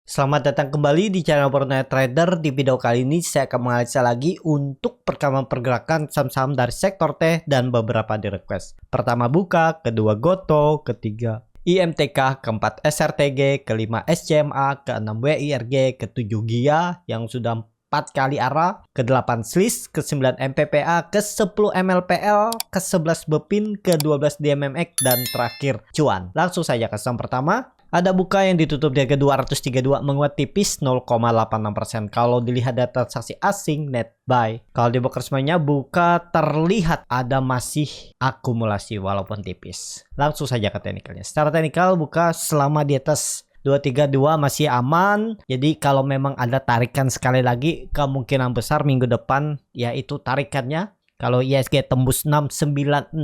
Selamat datang kembali di channel Fortnite Trader. Di video kali ini saya akan menganalisa lagi untuk perkembangan pergerakan saham-saham dari sektor teh dan beberapa di request. Pertama buka, kedua goto, ketiga IMTK, keempat SRTG, kelima SCMA, keenam WIRG, ketujuh GIA yang sudah 4 kali arah, ke-8 SLIS, ke-9 MPPA, ke-10 MLPL, ke-11 BEPIN, ke-12 DMMX, dan terakhir cuan. Langsung saja ke saham pertama. Ada buka yang ditutup di harga 232 menguat tipis 0,86%. Kalau dilihat data transaksi asing net buy. Kalau di broker semuanya buka terlihat ada masih akumulasi walaupun tipis. Langsung saja ke teknikalnya. Secara teknikal buka selama di atas 232 masih aman. Jadi kalau memang ada tarikan sekali lagi, kemungkinan besar minggu depan yaitu tarikannya. Kalau ISG tembus 6960,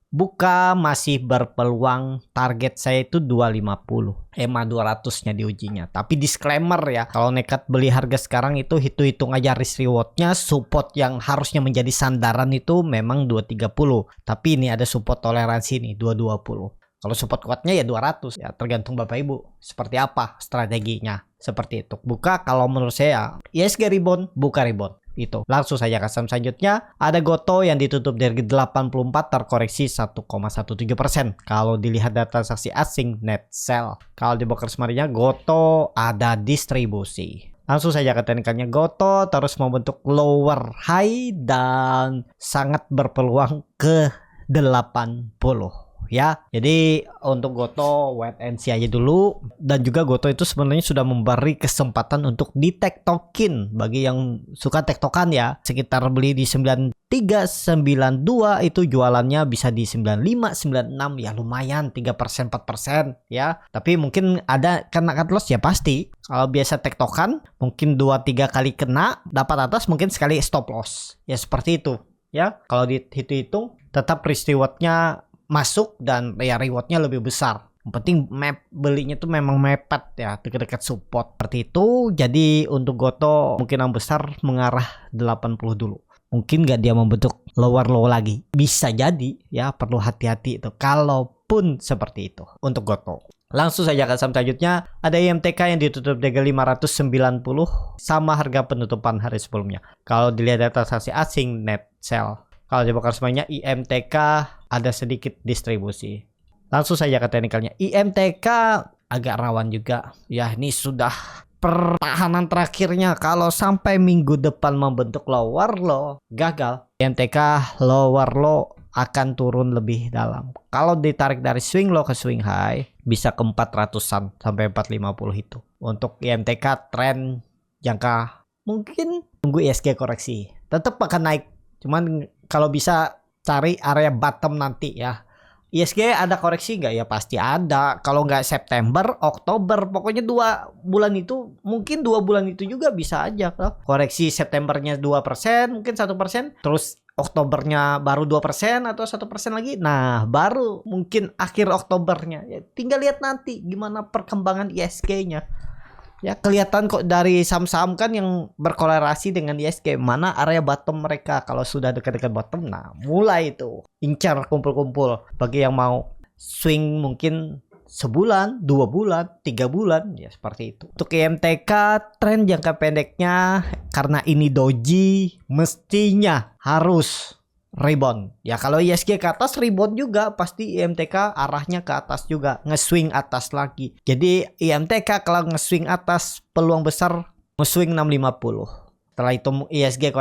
buka masih berpeluang, target saya itu 250 EMA 200 nya diujinya. Tapi disclaimer ya, kalau nekat beli harga sekarang itu hitung-hitung aja risk rewardnya. Support yang harusnya menjadi sandaran itu memang 230, tapi ini ada support toleransi nih 220. Kalau support kuatnya ya 200, ya tergantung Bapak Ibu seperti apa strateginya. Seperti itu. Buka kalau menurut saya ISG rebound, buka rebound. Itu. Langsung saja ke saham selanjutnya. Ada Goto yang ditutup dari 84 terkoreksi 1,17%. Kalau dilihat data transaksi asing net sell. Kalau di broker semarinya Goto ada distribusi. Langsung saja ke teknikalnya. Goto terus membentuk lower high dan sangat berpeluang ke 80 ya. Jadi untuk Goto wait and see aja dulu. Dan juga Goto itu sebenarnya sudah memberi kesempatan untuk ditektokin bagi yang suka tektokan ya. Sekitar beli di 9392 itu jualannya bisa di 95 96 ya, lumayan 3% 4% ya. Tapi mungkin ada kena cut loss ya pasti. Kalau biasa tektokan mungkin 2-3 kali kena, dapat atas mungkin sekali stop loss. Ya seperti itu ya. Kalau dihitung tetap risk rewardnya masuk dan ya rewardnya lebih besar. Yang penting map belinya tuh memang mepet ya, dekat-dekat support seperti itu. Jadi untuk Goto kemungkinan besar mengarah 80 dulu. Mungkin nggak dia membentuk lower low lagi. Bisa jadi ya, perlu hati-hati itu. Kalaupun seperti itu untuk Goto. Langsung saja ke saham selanjutnya. Ada IMTK yang ditutup di 590 sama harga penutupan hari sebelumnya. Kalau dilihat data transaksi asing net sell. Kalau di broker semuanya IMTK ada sedikit distribusi. Langsung saja ke teknikalnya. IMTK agak rawan juga. Ya ini sudah pertahanan terakhirnya. Kalau sampai minggu depan membentuk lower low gagal, IMTK lower low akan turun lebih dalam. Kalau ditarik dari swing low ke swing high bisa ke 400-an sampai 450 itu. Untuk IMTK tren jangka mungkin tunggu ISG koreksi. Tetap akan naik. Cuman kalau bisa cari area bottom nanti ya. ISG ada koreksi nggak? Ya pasti ada. Kalau nggak September, Oktober, pokoknya 2 bulan itu, mungkin 2 bulan itu juga bisa aja. Koreksi Septembernya 2%, mungkin 1%, terus Oktobernya baru 2% atau 1% lagi. Nah, baru mungkin akhir Oktobernya. Ya, tinggal lihat nanti gimana perkembangan ISG-nya. Ya kelihatan kok dari saham-saham kan yang berkorelasi dengan ISG mana area bottom mereka. Kalau sudah dekat-dekat bottom, nah mulai itu incar kumpul-kumpul. Bagi yang mau swing mungkin sebulan, 2 bulan, 3 bulan ya seperti itu. Untuk IMTK tren jangka pendeknya karena ini doji mestinya harus rebound. Ya kalau ISG ke atas rebound juga pasti IMTK arahnya ke atas juga, nge-swing atas lagi. Jadi IMTK kalau nge-swing atas peluang besar nge-swing 650. Setelah itu ISG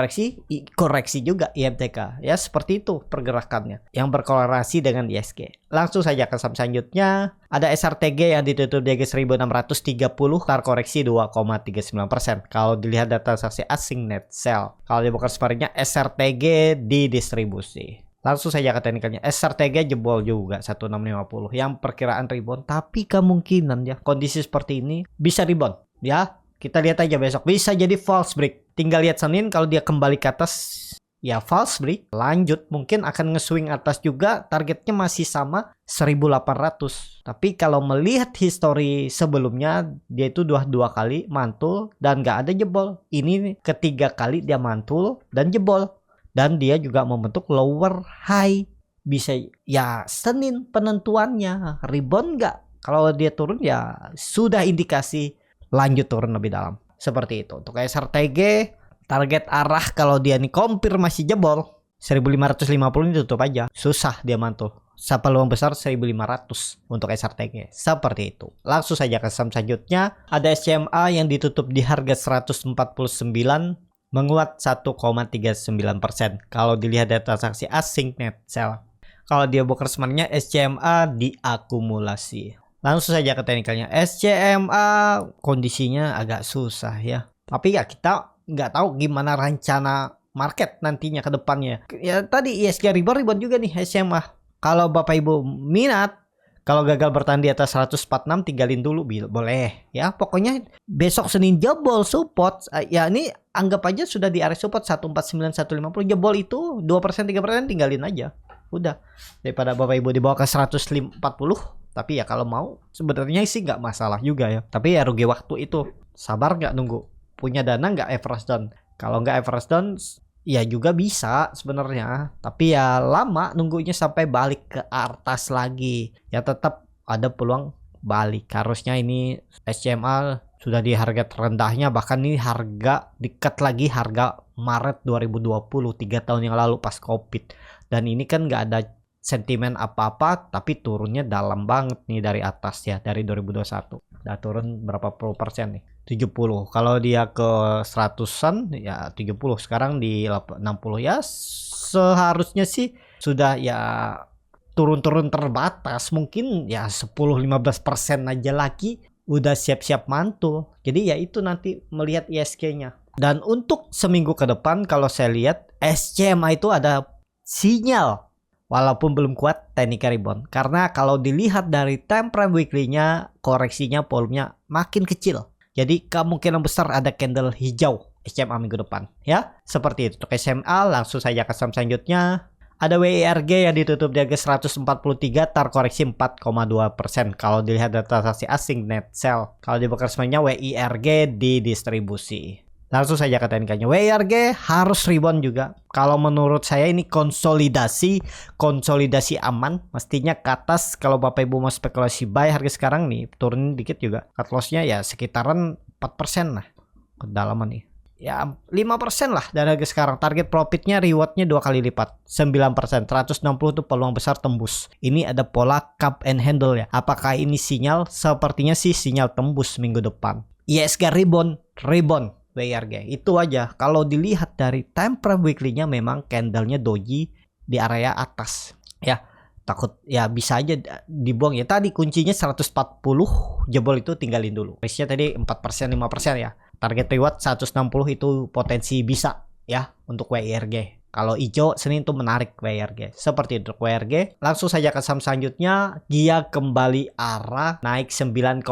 koreksi juga IMTK. Ya seperti itu pergerakannya yang berkorelasi dengan ISG. Langsung saja ke saham selanjutnya. Ada SRTG yang ditutup di 1630 terkoreksi 2,39%. Kalau dilihat data transaksi asing net sell. Kalau di broker sparringnya SRTG di distribusi. Langsung saja ke teknikalnya. SRTG jebol juga 1650 yang perkiraan rebound, tapi kemungkinan ya kondisi seperti ini bisa rebound ya. Kita lihat aja besok, bisa jadi false break. Tinggal lihat Senin kalau dia kembali ke atas ya false break, lanjut mungkin akan nge-swing atas juga, targetnya masih sama 1800. Tapi kalau melihat histori sebelumnya dia itu dua kali mantul dan nggak ada jebol. Ini ketiga kali dia mantul dan jebol, dan dia juga membentuk lower high. Bisa ya Senin penentuannya rebound nggak. Kalau dia turun ya sudah indikasi lanjut turun lebih dalam. Seperti itu. Untuk SRTG, target arah kalau dia nih konfirmasi jebol 1550 ini tutup aja. Susah dia mantul. Peluang besar 1500 untuk SRTG. Seperti itu. Langsung saja ke saham selanjutnya. Ada SCMA yang ditutup di harga 149, menguat 1,39%. Kalau dilihat dari transaksi asing net sell. Kalau dia bokersmannya SCMA diakumulasi. Langsung saja ke teknikalnya. SCMA kondisinya agak susah ya. Tapi ya kita nggak tahu gimana rencana market nantinya ke depannya. Ya tadi ISG rebound juga nih SCMA. Kalau Bapak Ibu minat, kalau gagal bertahan di atas 146 tinggalin dulu boleh ya. Pokoknya besok Senin jebol support. Ya ini anggap aja sudah di area support 149 150 jebol itu 2% 3% tinggalin aja. Udah. Daripada Bapak Ibu dibawa ke 140. Tapi ya kalau mau sebenarnya sih nggak masalah juga ya. Tapi ya rugi waktu itu. Sabar nggak nunggu. Punya dana nggak average down. Kalau nggak average down ya juga bisa sebenarnya, tapi ya lama nunggunya sampai balik ke atas lagi. Ya tetap ada peluang balik. Harusnya ini SCMA sudah di harga terendahnya, bahkan ini harga dekat lagi harga Maret 2020, 3 tahun yang lalu pas Covid. Dan ini kan nggak ada sentimen apa-apa, tapi turunnya dalam banget nih dari atas ya, dari 2021. Udah turun berapa puluh persen nih? 70. Kalau dia ke 100-an ya 70. Sekarang di 60 ya seharusnya sih sudah ya turun-turun terbatas. Mungkin ya 10-15% aja lagi udah siap-siap mantul. Jadi ya itu nanti melihat ISG-nya. Dan untuk seminggu ke depan kalau saya lihat SCMA itu ada sinyal. Walaupun belum kuat teknik rebound. Karena kalau dilihat dari time frame weekly-nya, koreksinya volumenya makin kecil. Jadi kemungkinan besar ada candle hijau SCMA minggu depan ya. Seperti itu. Untuk SMA langsung saja ke saham selanjutnya. Ada WIRG yang ditutup di harga 143 terkoreksi 4,2%. Kalau dilihat dari transaksi asing net sell. Kalau di bokersmannya WIRG didistribusi. Langsung saja ke teknikanya. WIRG harus rebound juga. Kalau menurut saya ini konsolidasi aman. Mestinya ke atas. Kalau Bapak Ibu mau spekulasi buy harga sekarang nih turunin dikit juga. Cut loss-nya ya sekitaran 4% lah. Kedalaman nih. Ya 5% lah dari harga sekarang. Target profitnya rewardnya 2 kali lipat. 9%. 160 itu peluang besar tembus. Ini ada pola cup and handle ya. Apakah ini sinyal? Sepertinya sih sinyal tembus minggu depan. ISG rebound. WIRG itu aja. Kalau dilihat dari time frame weekly-nya memang candlenya doji di area atas ya, takut ya bisa aja dibuang ya. Tadi kuncinya 140 jebol itu tinggalin dulu. Risknya tadi 4% 5% ya. Target reward 160 itu potensi bisa ya untuk WIRG. Kalau hijau Senin itu menarik WIRG. Seperti itu untuk WIRG. Langsung saja ke saham selanjutnya. Dia kembali arah naik 9,09%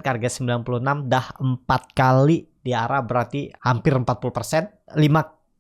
ke harga 96 dah 4 kali di arah berarti hampir 40%. 5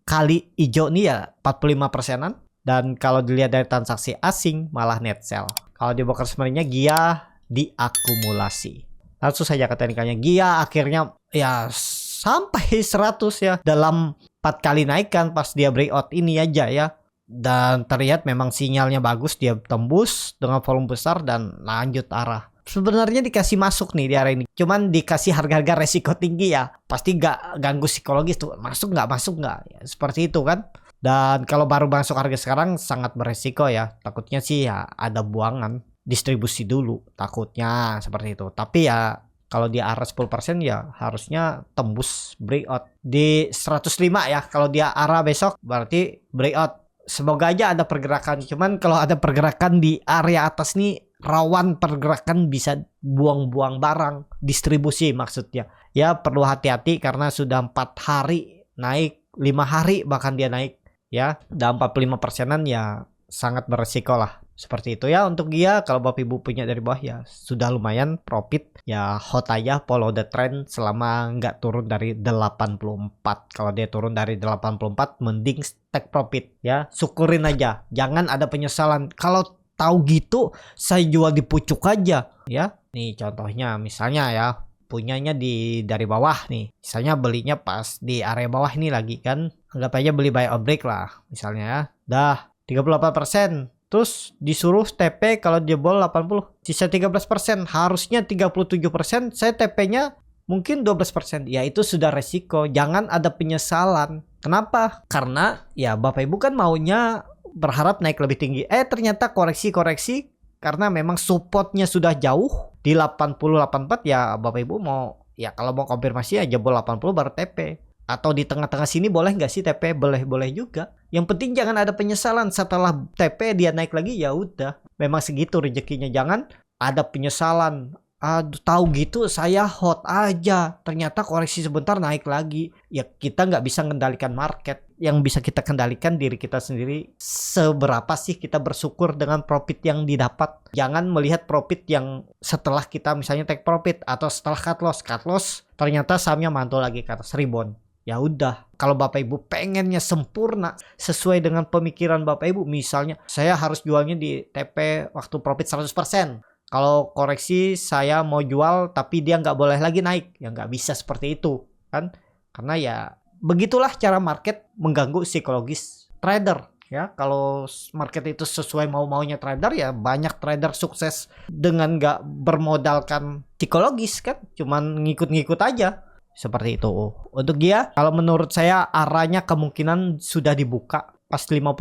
kali hijau nih ya 45%-an. Dan kalau dilihat dari transaksi asing malah net sell. Kalau di bokersmannya GIA diakumulasi. Langsung saja ke teknikalnya. GIA akhirnya ya sampai 100 ya dalam 4 kali naikkan pas dia breakout ini aja ya. Dan terlihat memang sinyalnya bagus, dia tembus dengan volume besar dan lanjut arah. Sebenarnya dikasih masuk nih di area ini. Cuman dikasih harga-harga resiko tinggi ya. Pasti gak ganggu psikologis tuh. Masuk nggak ya, seperti itu kan. Dan kalau baru masuk harga sekarang sangat beresiko ya. Takutnya sih ya ada buangan. Distribusi dulu takutnya seperti itu. Tapi ya kalau dia arah 10% ya harusnya tembus breakout di 105 ya. Kalau dia arah besok berarti breakout. Semoga aja ada pergerakan. Cuman kalau ada pergerakan di area atas nih rawan pergerakan bisa buang-buang barang. Distribusi maksudnya. Ya perlu hati-hati karena sudah 4 hari naik, 5 hari bahkan dia naik ya. Dan 45%-an ya sangat beresiko lah. Seperti itu ya untuk dia. Kalau Bapak Ibu punya dari bawah ya sudah lumayan profit. Ya hold aja, follow the trend selama nggak turun dari 84. Kalau dia turun dari 84 mending take profit ya. Syukurin aja. Jangan ada penyesalan. Kalau tahu gitu saya jual di pucuk aja ya. Nih contohnya misalnya ya. Punyanya dari bawah nih. Misalnya belinya pas di area bawah ini lagi kan. Anggap aja beli buy on break lah. Misalnya ya. Dah 38%. Terus disuruh TP kalau jebol 80. Sisa 13%. Harusnya 37%. Saya TP-nya mungkin 12%. Ya itu sudah resiko, jangan ada penyesalan. Kenapa? Karena ya Bapak Ibu kan maunya berharap naik lebih tinggi. Ternyata koreksi-koreksi karena memang supportnya sudah jauh di 80-84 ya Bapak Ibu mau ya kalau mau konfirmasi ya jebol 80 baru TP. Atau di tengah-tengah sini boleh nggak sih TP? Boleh juga. Yang penting jangan ada penyesalan setelah TP dia naik lagi ya udah. Memang segitu rezekinya, jangan ada penyesalan. Aduh, tahu gitu saya hot aja. Ternyata koreksi sebentar naik lagi. Ya kita nggak bisa kendalikan market. Yang bisa kita kendalikan diri kita sendiri. Seberapa sih kita bersyukur dengan profit yang didapat. Jangan melihat profit yang setelah kita misalnya take profit atau setelah cut loss. Cut loss ternyata sahamnya mantul lagi ke atas rebound. Ya udah, kalau Bapak Ibu pengennya sempurna sesuai dengan pemikiran Bapak Ibu, misalnya saya harus jualnya di TP waktu profit 100%. Kalau koreksi saya mau jual tapi dia nggak boleh lagi naik, ya nggak bisa seperti itu kan? Karena ya begitulah cara market mengganggu psikologis trader. Ya, kalau market itu sesuai mau-maunya trader ya banyak trader sukses dengan nggak bermodalkan psikologis kan, cuman ngikut-ngikut aja. Seperti itu. Untuk dia, kalau menurut saya arahnya kemungkinan sudah dibuka pas 50%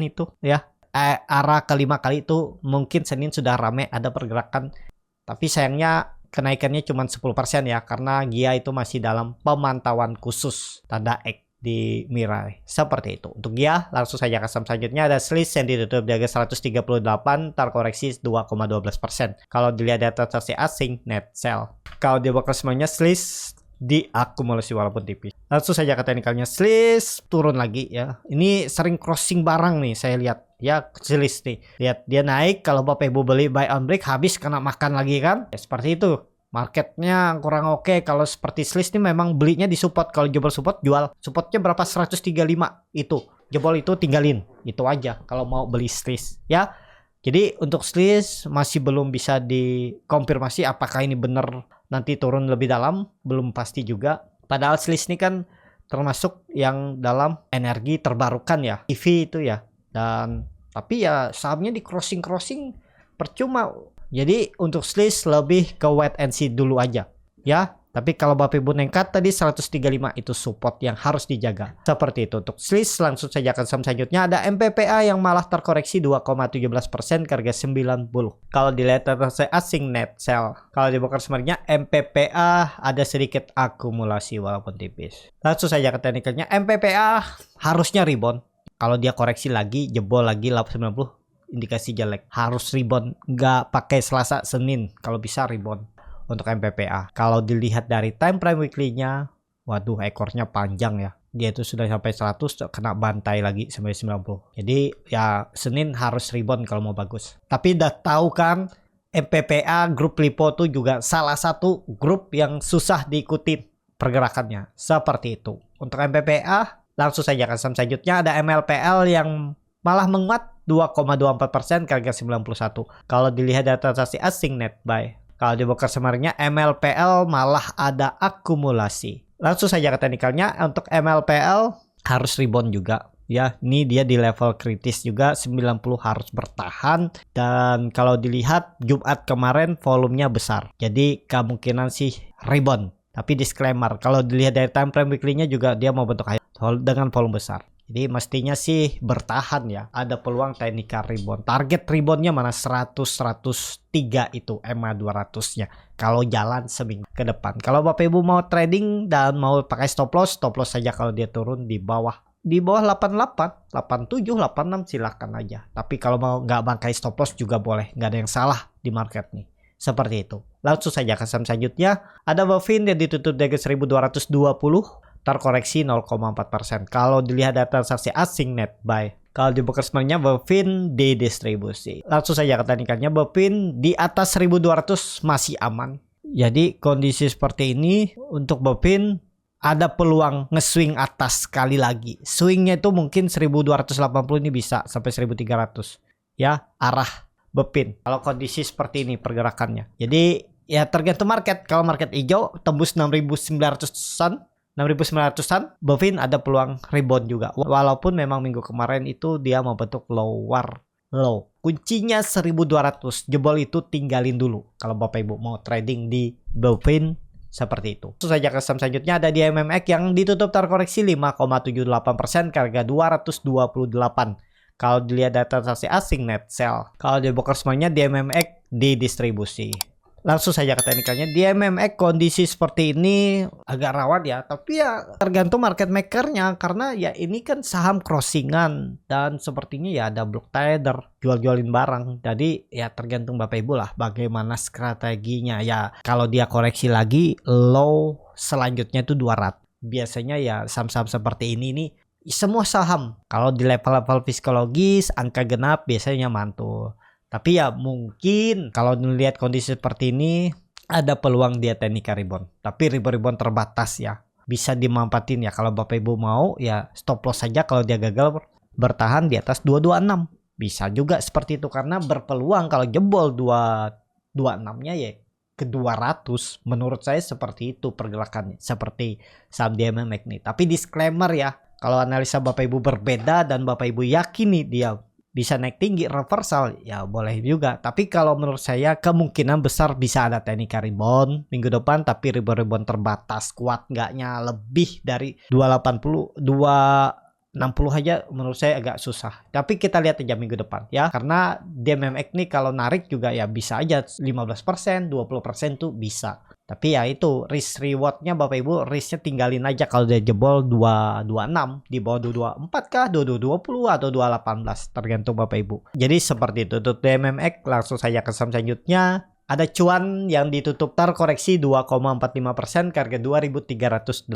itu ya. Arah kelima kali itu mungkin Senin sudah rame ada pergerakan. Tapi sayangnya kenaikannya cuma 10% ya. Karena Gia itu masih dalam pemantauan khusus tanda X di Mirai. Seperti itu. Untuk Gia, langsung saja ke saham selanjutnya ada Sliss yang ditutup di harga 138, terkoreksi 2,12%. Kalau dilihat data transaksi asing, net sell. Kalau di bakal semuanya Sliss diakumulasi walaupun tipis. Langsung saja ke teknikalnya, Sliss turun lagi ya. Ini sering crossing barang nih saya lihat ya. Sliss nih, lihat dia naik, kalau Bapak Ibu beli buy on break habis kena makan lagi kan ya, seperti itu. Marketnya kurang oke. Kalau seperti Sliss nih memang belinya di support. Kalau jebol support jual. Supportnya berapa? 135 itu. Jebol itu tinggalin. Itu aja kalau mau beli Sliss ya. Jadi untuk Sliss masih belum bisa dikonfirmasi apakah ini benar nanti turun lebih dalam, belum pasti juga. Padahal Sliss ini kan termasuk yang dalam energi terbarukan ya, EV itu ya. Dan tapi ya sahamnya di crossing percuma. Jadi untuk Sliss lebih ke wait and see dulu aja ya. Tapi kalau Bapak Ibu nekat tadi 135 itu support yang harus dijaga. Seperti itu untuk Sliss. Langsung saja ke saham selanjutnya ada MPPA yang malah terkoreksi 2,17% ke harga 90. Kalau dilihat transaksi asing net sell. Kalau di broker sebenarnya MPPA ada sedikit akumulasi walaupun tipis. Langsung saja ke teknikalnya, MPPA harusnya rebound. Kalau dia koreksi lagi jebol lagi 90 indikasi jelek. Harus rebound, nggak pakai Selasa Senin. Kalau bisa rebound untuk MPPA. Kalau dilihat dari time frame weekly-nya, waduh ekornya panjang ya. Dia itu sudah sampai 100 kena bantai lagi sampai 90. Jadi ya Senin harus rebound kalau mau bagus. Tapi udah tahu kan MPPA grup Lipo tuh juga salah satu grup yang susah diikuti pergerakannya. Seperti itu. Untuk MPPA langsung saja ke saham selanjutnya ada MLPL yang malah menguat 2,24% ke harga 91. Kalau dilihat data transaksi asing net buy. Kalau di broker sebenarnya MLPL malah ada akumulasi. Langsung saja ke teknikalnya, untuk MLPL harus rebound juga. Ya, ini dia di level kritis juga 90 harus bertahan. Dan kalau dilihat Jumat kemarin volumenya besar. Jadi kemungkinan sih rebound. Tapi disclaimer, kalau dilihat dari time frame weekly-nya juga dia mau bentuk high dengan volume besar. Jadi mestinya sih bertahan ya. Ada peluang technical rebound. Target reboundnya mana 100-103 itu EMA 200-nya. Kalau jalan seminggu ke depan. Kalau Bapak Ibu mau trading dan mau pakai stop loss saja kalau dia turun di bawah 88, 87, 86 silahkan aja. Tapi kalau mau nggak pakai stop loss juga boleh. Nggak ada yang salah di market nih. Seperti itu. Langsung saja ke saham selanjutnya. Ada Bovin yang ditutup di 1220. Terkoreksi 0,4%. Kalau dilihat data transaksi asing net buy. Kalau di broker sebenarnya Bovin didistribusi. Langsung saja ke teknikalnya, Bovin di atas 1200 masih aman. Jadi kondisi seperti ini untuk Bovin ada peluang nge-swing atas sekali lagi. Swingnya itu mungkin 1280 ini bisa sampai 1300. Ya, arah Bovin. Kalau kondisi seperti ini pergerakannya. Jadi ya tergantung market. Kalau market hijau tembus 6900-an. 6.900-an, Bovin ada peluang rebound juga. Walaupun memang minggu kemarin itu dia membentuk lower low. Kuncinya 1.200. Jebol itu tinggalin dulu. Kalau Bapak Ibu mau trading di Bovin Seperti itu. Langsung saja ke saham selanjutnya ada di MMX yang ditutup terkoreksi 5,78% ke harga 228. Kalau dilihat data transaksi asing net sell. Kalau di broker semuanya di MMX didistribusi. Langsung saja ke teknikalnya. Di MMX kondisi seperti ini agak rawan ya. Tapi ya tergantung market makernya. Karena ya ini kan saham crossingan. Dan sepertinya ya ada block trader. Jual-jualin barang. Jadi ya tergantung Bapak Ibu lah. Bagaimana strateginya. Ya kalau dia koreksi lagi. Low selanjutnya itu 200. Biasanya ya saham-saham seperti ini nih. Semua saham. Kalau di level-level psikologis. Angka genap biasanya mantul. Tapi ya mungkin kalau melihat kondisi seperti ini ada peluang dia teknik rebound. Tapi rebound terbatas ya. Bisa dimanfaatin ya kalau Bapak Ibu mau ya stop loss saja kalau dia gagal bertahan di atas 226. Bisa juga seperti itu karena berpeluang kalau jebol 226-nya ya ke 200. Menurut saya seperti itu pergerakannya. Seperti saham DMMX nih. Tapi disclaimer ya. Kalau analisa Bapak Ibu berbeda dan Bapak Ibu yakin nih dia bisa naik tinggi reversal ya boleh juga. Tapi kalau menurut saya kemungkinan besar bisa ada teknik rebound minggu depan. Tapi rebound terbatas. Kuat enggaknya lebih dari 280 260 aja menurut saya agak susah. Tapi kita lihat aja minggu depan ya. Karena DMMX nih kalau narik juga ya bisa aja 15%, 20% tuh bisa. Tapi ya itu risk rewardnya Bapak Ibu risknya tinggalin aja kalau dia jebol 226 di bawah 224 kah 2220 atau 218 tergantung Bapak Ibu. Jadi seperti itu untuk DMMX. Langsung saja ke saham selanjutnya. Ada cuan yang ditutup terkoreksi 2,45% ke harga 2.380.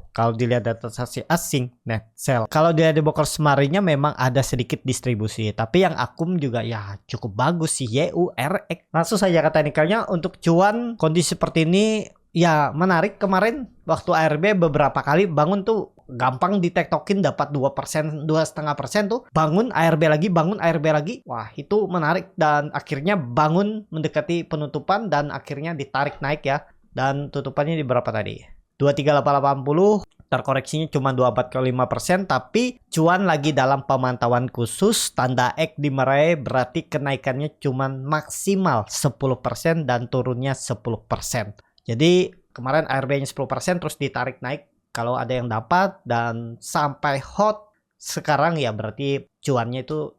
Kalau dilihat data transaksi asing net sell. Kalau dilihat di broker semarinya memang ada sedikit distribusi. Tapi yang akum juga ya cukup bagus sih YURX. Langsung saja ke teknikalnya untuk cuan kondisi seperti ini ya menarik. Kemarin waktu ARB beberapa kali bangun tuh gampang ditektokin dapat 2%, 2,5% tuh. Bangun ARB lagi. Wah, itu menarik dan akhirnya bangun mendekati penutupan dan akhirnya ditarik naik ya. Dan tutupannya di berapa tadi? 23880. Terkoreksinya cuma 24,5%, tapi cuan lagi dalam pemantauan khusus. Tanda X dimarahi berarti kenaikannya cuma maksimal 10% dan turunnya 10%. Jadi kemarin ARB-nya 10% terus ditarik naik. Kalau ada yang dapat dan sampai hot sekarang ya berarti cuannya itu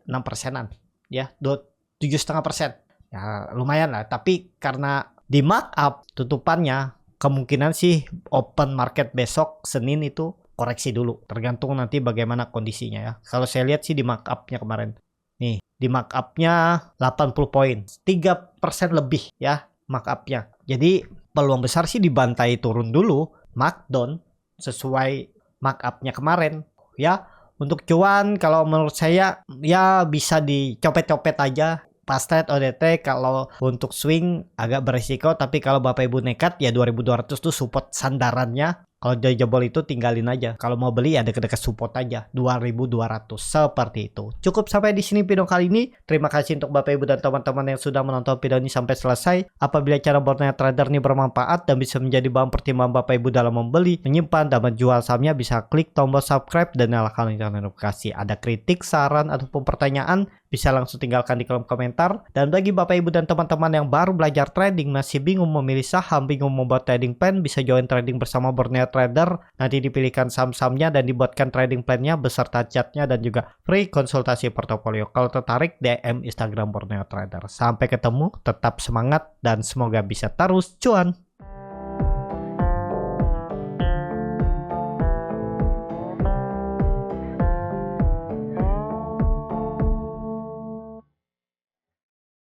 6%an ya 7,5%. Ya lumayan lah, tapi karena di markup tutupannya kemungkinan sih open market besok Senin itu koreksi dulu. Tergantung nanti bagaimana kondisinya ya. Kalau saya lihat sih di markupnya kemarin. Nih, di markupnya 80 poin. 3% lebih ya markupnya. Jadi peluang besar sih dibantai turun dulu. Markdown sesuai markupnya kemarin ya. Untuk cuan kalau menurut saya ya bisa dicopet-copet aja pas trade ODT. Kalau untuk swing agak berisiko, tapi kalau Bapak Ibu nekat ya 2200 tuh support sandarannya. Kalau dia jebol itu tinggalin aja. Kalau mau beli ya dekat-dekat support aja 2200 seperti itu. Cukup sampai di sini video kali ini. Terima kasih untuk Bapak Ibu dan teman-teman yang sudah menonton video ini sampai selesai. Apabila cara Borneo Trader ini bermanfaat dan bisa menjadi bahan pertimbangan Bapak Ibu dalam membeli, menyimpan dan menjual sahamnya, bisa klik tombol subscribe dan nyalakan lonceng notifikasi. Ada kritik, saran ataupun pertanyaan bisa langsung tinggalkan di kolom komentar. Dan bagi Bapak Ibu dan teman-teman yang baru belajar trading, masih bingung memilih saham, bingung membuat trading plan, bisa join trading bersama Borneo Trader. Nanti dipilihkan saham-sahamnya dan dibuatkan trading plan-nya beserta chatnya dan juga free konsultasi portofolio. Kalau tertarik, DM Instagram Borneo Trader. Sampai ketemu, tetap semangat dan semoga bisa terus cuan.